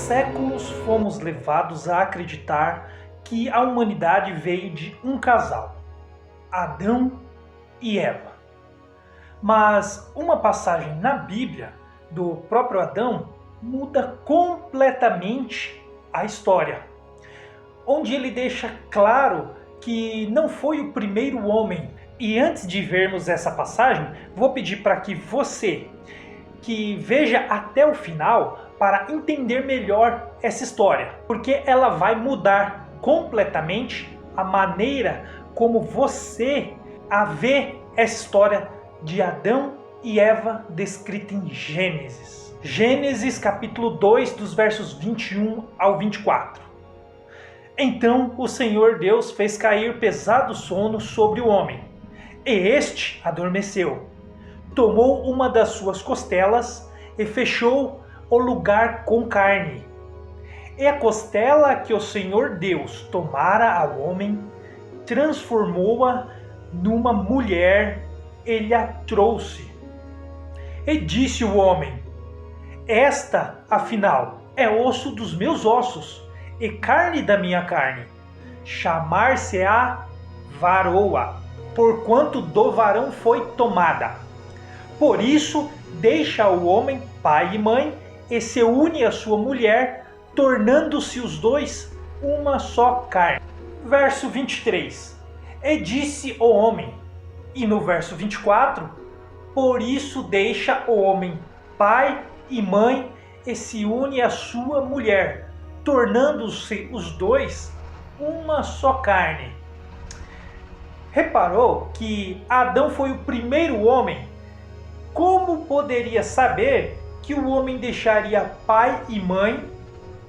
séculos fomos levados a acreditar que a humanidade veio de um casal, Adão e Eva. Mas uma passagem na Bíblia do próprio Adão muda completamente a história, onde ele deixa claro que não foi o primeiro homem. E antes de vermos essa passagem, vou pedir para que você que veja até o final para entender melhor essa história, porque ela vai mudar completamente a maneira como você a vê essa história de Adão e Eva descrita em Gênesis. Gênesis capítulo 2, dos versos 21 ao 24. Então o Senhor Deus fez cair pesado sono sobre o homem, e este adormeceu. Tomou uma das suas costelas e fechou o lugar com carne. E a costela que o Senhor Deus tomara ao homem, transformou-a numa mulher e lhe a trouxe. E disse o homem: esta, afinal, é osso dos meus ossos e carne da minha carne. Chamar-se-á varoa, porquanto do varão foi tomada. Por isso, deixa o homem pai e mãe e se une à sua mulher, tornando-se os dois uma só carne. Verso 23. E disse o homem. E no verso 24. Por isso deixa o homem pai e mãe e se une à sua mulher, tornando-se os dois uma só carne. Reparou que Adão foi o primeiro homem? Como poderia saber que o homem deixaria pai e mãe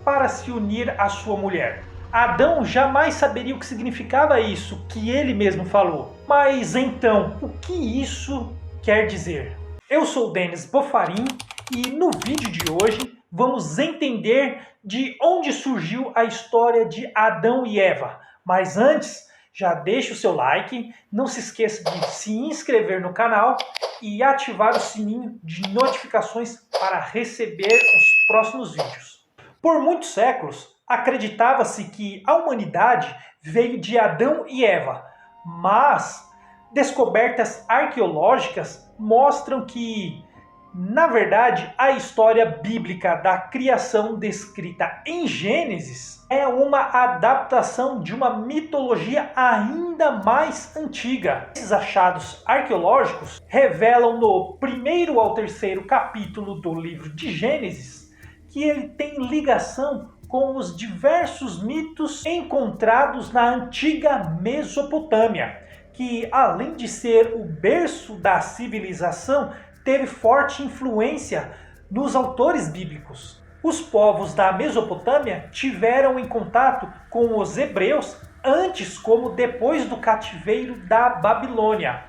para se unir à sua mulher? Adão jamais saberia o que significava isso que ele mesmo falou. Mas então, o que isso quer dizer? Eu sou Denis Bofarin e no vídeo de hoje vamos entender de onde surgiu a história de Adão e Eva. Mas antes, já deixa o seu like, não se esqueça de se inscrever no canal e ativar o sininho de notificações para receber os próximos vídeos. Por muitos séculos, acreditava-se que a humanidade veio de Adão e Eva, mas descobertas arqueológicas mostram que, na verdade, a história bíblica da criação descrita em Gênesis é uma adaptação de uma mitologia ainda mais antiga. Esses achados arqueológicos revelam no 1º ao 3º capítulo do livro de Gênesis que ele tem ligação com os diversos mitos encontrados na antiga Mesopotâmia, que além de ser o berço da civilização, teve forte influência nos autores bíblicos. Os povos da Mesopotâmia tiveram em contato com os hebreus antes como depois do cativeiro da Babilônia,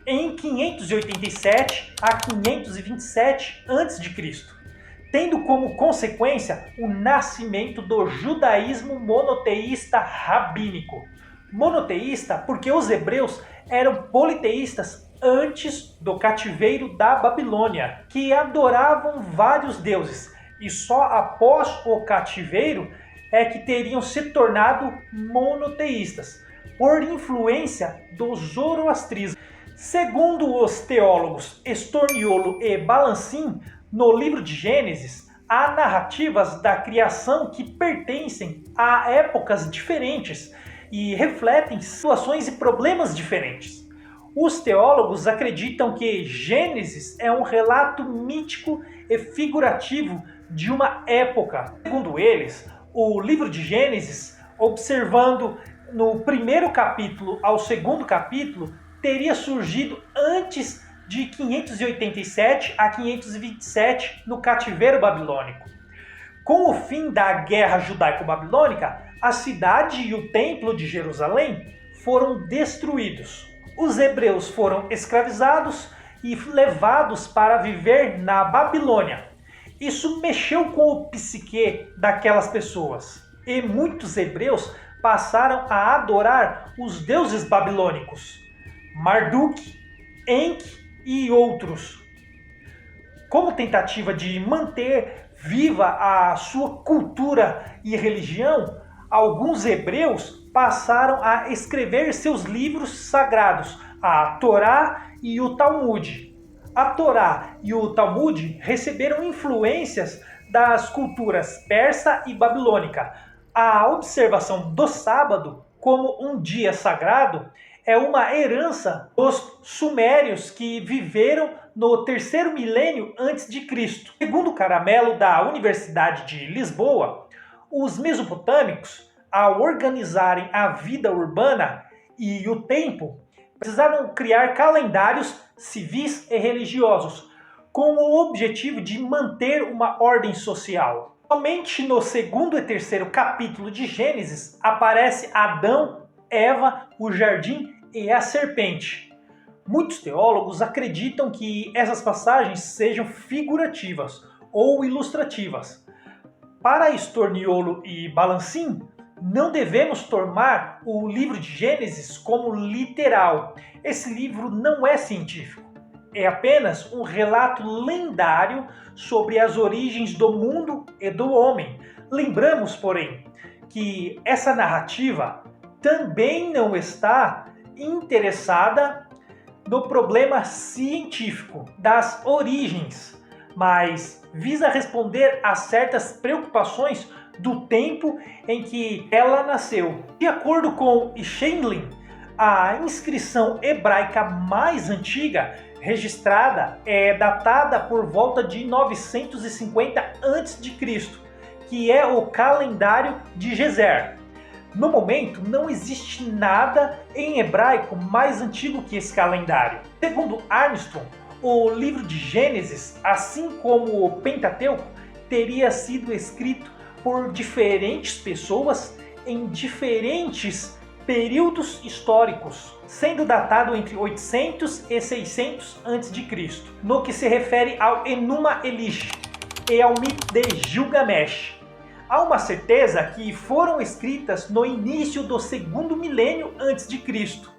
em 587 a 527 a.C., tendo como consequência o nascimento do judaísmo monoteísta rabínico. Monoteísta porque os hebreus eram politeístas antes do cativeiro da Babilônia, que adoravam vários deuses, e só após o cativeiro é que teriam se tornado monoteístas, por influência do zoroastrismo. Segundo os teólogos Estorniolo e Balancin, no livro de Gênesis, há narrativas da criação que pertencem a épocas diferentes e refletem situações e problemas diferentes. Os teólogos acreditam que Gênesis é um relato mítico e figurativo de uma época. Segundo eles, o livro de Gênesis, observando no 1º capítulo ao 2º capítulo, teria surgido antes de 587 a 527 no cativeiro babilônico. Com o fim da guerra judaico-babilônica, a cidade e o templo de Jerusalém foram destruídos. Os hebreus foram escravizados e levados para viver na Babilônia. Isso mexeu com o psique daquelas pessoas. E muitos hebreus passaram a adorar os deuses babilônicos, Marduk, Enki e outros, como tentativa de manter viva a sua cultura e religião, alguns hebreus passaram a escrever seus livros sagrados, a Torá e o Talmud. A Torá e o Talmud receberam influências das culturas persa e babilônica. A observação do sábado como um dia sagrado é uma herança dos sumérios que viveram no terceiro milênio antes de Cristo. Segundo Caramelo, da Universidade de Lisboa, os mesopotâmicos, ao organizarem a vida urbana e o tempo, precisaram criar calendários civis e religiosos, com o objetivo de manter uma ordem social. Somente no segundo e terceiro capítulo de Gênesis aparece Adão, Eva, o jardim e a serpente. Muitos teólogos acreditam que essas passagens sejam figurativas ou ilustrativas. Para Storniolo e Balancin, não devemos tomar o livro de Gênesis como literal. Esse livro não é científico. É apenas um relato lendário sobre as origens do mundo e do homem. Lembramos, porém, que essa narrativa também não está interessada no problema científico das origens, mas visa responder a certas preocupações do tempo em que ela nasceu. De acordo com Schenlin, a inscrição hebraica mais antiga registrada é datada por volta de 950 a.C., que é o calendário de Gezer. No momento, não existe nada em hebraico mais antigo que esse calendário. Segundo Armstrong, o livro de Gênesis, assim como o Pentateuco, teria sido escrito por diferentes pessoas em diferentes períodos históricos, sendo datado entre 800 e 600 a.C., no que se refere ao Enuma Elish e ao mito de Gilgamesh. Há uma certeza que foram escritas no início do segundo milênio antes de Cristo,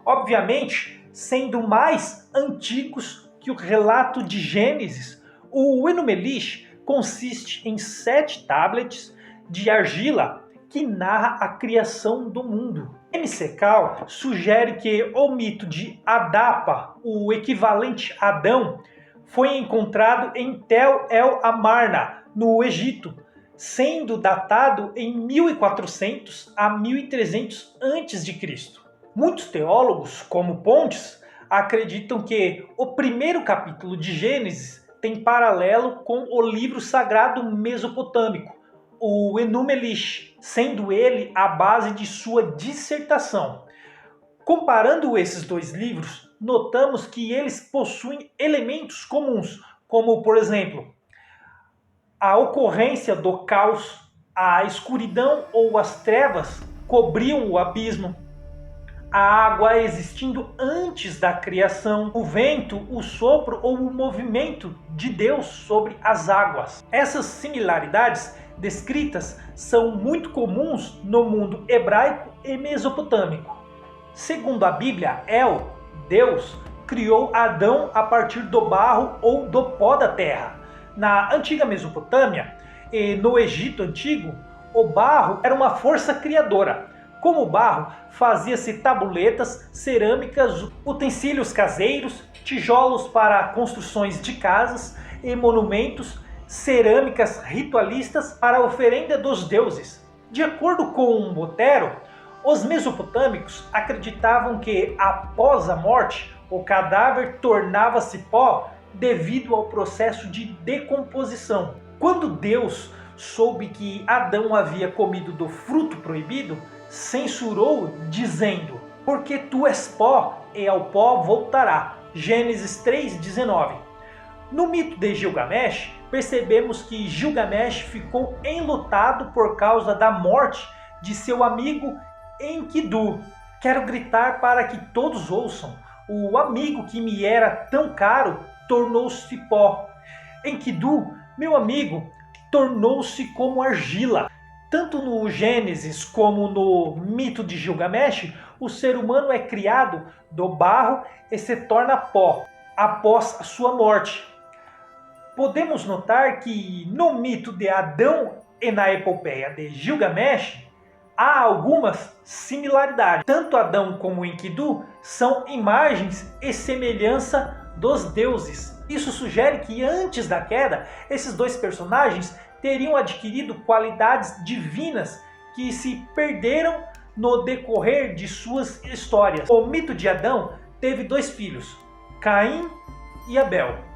obviamente sendo mais antigos que o relato de Gênesis. O Enuma Elish consiste em 7 tablets de argila que narra a criação do mundo. M.C. Cal sugere que o mito de Adapa, o equivalente a Adão, foi encontrado em Tel El Amarna, no Egito, sendo datado em 1400 a 1300 a.C. Muitos teólogos, como Pontes, acreditam que o primeiro capítulo de Gênesis tem paralelo com o livro sagrado mesopotâmico, o Enuma Elish, sendo ele a base de sua dissertação. Comparando esses dois livros, notamos que eles possuem elementos comuns, como, por exemplo, a ocorrência do caos, a escuridão ou as trevas cobriam o abismo, a água existindo antes da criação, o vento, o sopro ou o movimento de Deus sobre as águas. Essas similaridades descritas são muito comuns no mundo hebraico e mesopotâmico. Segundo a Bíblia, El, Deus, criou Adão a partir do barro ou do pó da terra. Na antiga Mesopotâmia e no Egito antigo, o barro era uma força criadora. Como o barro, fazia-se tabuletas, cerâmicas, utensílios caseiros, tijolos para construções de casas e monumentos, cerâmicas ritualistas para a oferenda dos deuses. De acordo com Botero, os mesopotâmicos acreditavam que, após a morte, o cadáver tornava-se pó devido ao processo de decomposição. Quando Deus soube que Adão havia comido do fruto proibido, censurou, dizendo: "Porque tu és pó, e ao pó voltará." Gênesis 3:19. No mito de Gilgamesh, percebemos que Gilgamesh ficou enlutado por causa da morte de seu amigo Enkidu. Quero gritar para que todos ouçam: o amigo que me era tão caro tornou-se pó. Enkidu, meu amigo, tornou-se como argila. Tanto no Gênesis como no mito de Gilgamesh, o ser humano é criado do barro e se torna pó após a sua morte. podemos notar que no mito de Adão e na epopeia de Gilgamesh, há algumas similaridades. Tanto Adão como Enkidu são imagens e semelhança dos deuses. Isso sugere que antes da queda, esses dois personagens teriam adquirido qualidades divinas que se perderam no decorrer de suas histórias. O mito de Adão teve dois filhos, Caim e Abel.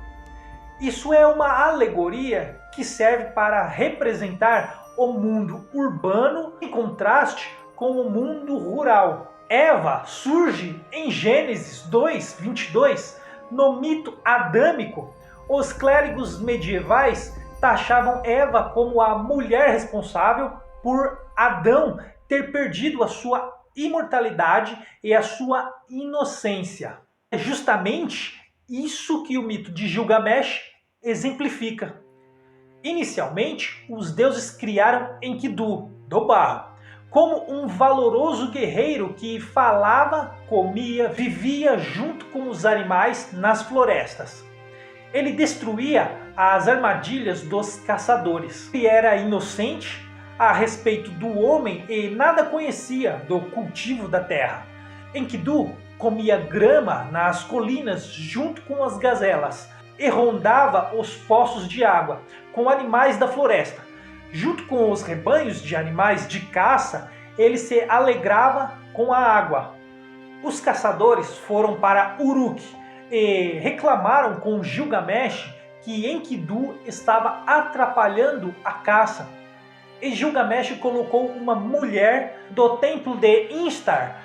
Isso é uma alegoria que serve para representar o mundo urbano em contraste com o mundo rural. Eva surge em Gênesis 2:22. No mito adâmico, os clérigos medievais taxavam Eva como a mulher responsável por Adão ter perdido a sua imortalidade e a sua inocência. É justamente isso que o mito de Gilgamesh exemplifica. Inicialmente, os deuses criaram Enkidu, do barro, como um valoroso guerreiro que falava, comia, vivia junto com os animais nas florestas. Ele destruía as armadilhas dos caçadores. Ele era inocente a respeito do homem e nada conhecia do cultivo da terra. Enkidu comia grama nas colinas junto com as gazelas e rondava os poços de água com animais da floresta. Junto com os rebanhos de animais de caça, ele se alegrava com a água. Os caçadores foram para Uruk e reclamaram com Gilgamesh que Enkidu estava atrapalhando a caça. E Gilgamesh colocou uma mulher do templo de Instar,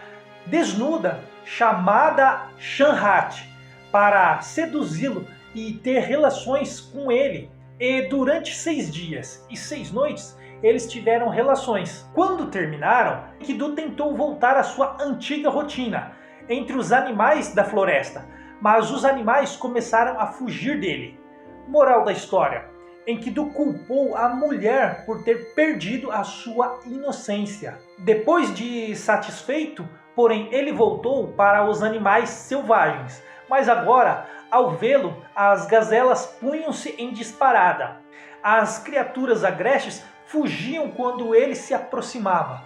desnuda, chamada Shanhat, para seduzi-lo e ter relações com ele. E durante 6 dias e 6 noites eles tiveram relações. Quando terminaram, Enkidu tentou voltar à sua antiga rotina entre os animais da floresta, mas os animais começaram a fugir dele. Moral da história: Enkidu culpou a mulher por ter perdido a sua inocência. Depois de satisfeito, porém, ele voltou para os animais selvagens. Mas agora, ao vê-lo, as gazelas punham-se em disparada. As criaturas agrestes fugiam quando ele se aproximava.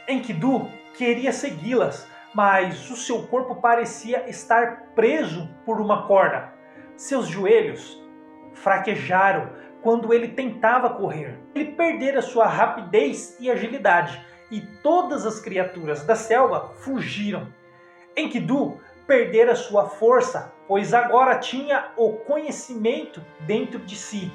Enkidu queria segui-las, mas o seu corpo parecia estar preso por uma corda. Seus joelhos fraquejaram quando ele tentava correr. Ele perdera sua rapidez e agilidade, e todas as criaturas da selva fugiram. Enkidu perdera sua força, pois agora tinha o conhecimento dentro de si,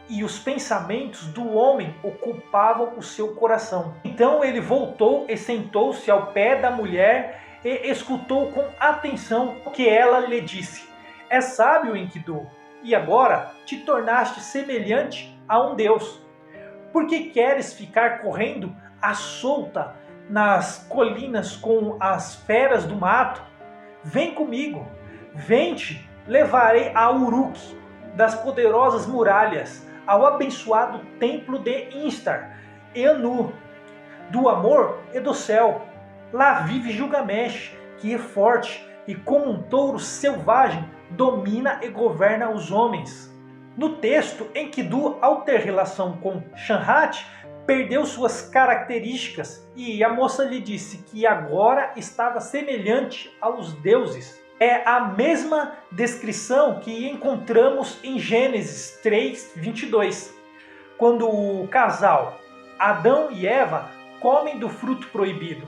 e os pensamentos do homem ocupavam o seu coração. Então ele voltou e sentou-se ao pé da mulher e escutou com atenção o que ela lhe disse. É sábio, Enkidu, e agora te tornaste semelhante a um deus. Por que queres ficar correndo à solta nas colinas com as feras do mato? Vem comigo, vem-te, levarei a Uruk, das poderosas muralhas, ao abençoado templo de Instar, Anu, do amor e do céu. Lá vive Gilgamesh, que é forte e como um touro selvagem domina e governa os homens. No texto, Enkidu, ao ter relação com Shanhat, perdeu suas características e a moça lhe disse que agora estava semelhante aos deuses. É a mesma descrição que encontramos em Gênesis 3:22, quando o casal Adão e Eva comem do fruto proibido.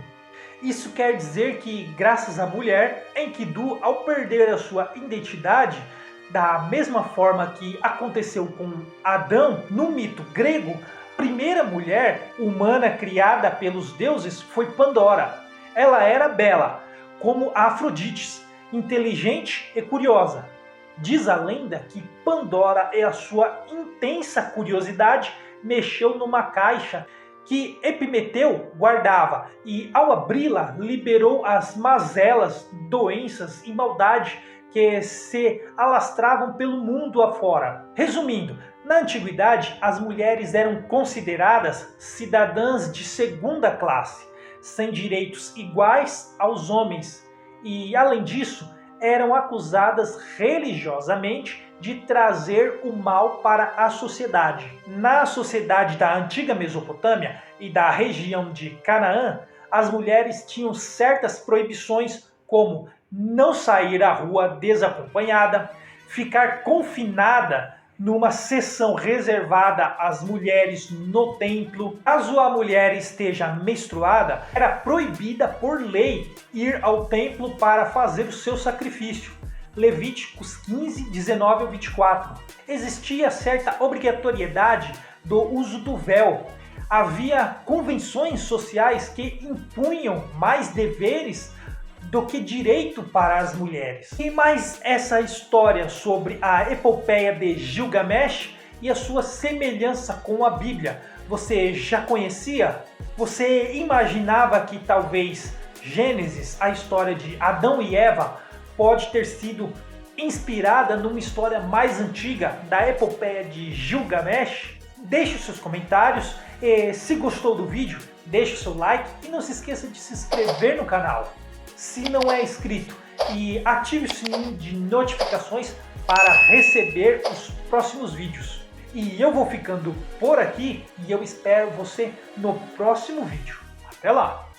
Isso quer dizer que, graças à mulher, Enkidu, ao perder a sua identidade, da mesma forma que aconteceu com Adão no mito grego, a primeira mulher humana criada pelos deuses foi Pandora. Ela era bela, como a Afrodite, inteligente e curiosa. Diz a lenda que Pandora e a sua intensa curiosidade mexeu numa caixa que Epimeteu guardava e, ao abri-la, liberou as mazelas, doenças e maldade que se alastravam pelo mundo afora. Resumindo, na antiguidade, as mulheres eram consideradas cidadãs de segunda classe, sem direitos iguais aos homens, e, além disso, eram acusadas religiosamente de trazer o mal para a sociedade. Na sociedade da antiga Mesopotâmia e da região de Canaã, as mulheres tinham certas proibições, como não sair à rua desacompanhada, ficar confinada numa seção reservada às mulheres no templo. Caso a mulher esteja menstruada, era proibida por lei ir ao templo para fazer o seu sacrifício. Levíticos 15, 19 ao 24. Existia certa obrigatoriedade do uso do véu. Havia convenções sociais que impunham mais deveres do que direito para as mulheres. E mais essa história sobre a epopeia de Gilgamesh e a sua semelhança com a Bíblia. Você já conhecia? Você imaginava que talvez Gênesis, a história de Adão e Eva, pode ter sido inspirada numa história mais antiga da epopeia de Gilgamesh? Deixe os seus comentários e, se gostou do vídeo, deixe o seu like e não se esqueça de se inscrever no canal, se não é inscrito, e ative o sininho de notificações para receber os próximos vídeos. E eu vou ficando por aqui e eu espero você no próximo vídeo. Até lá!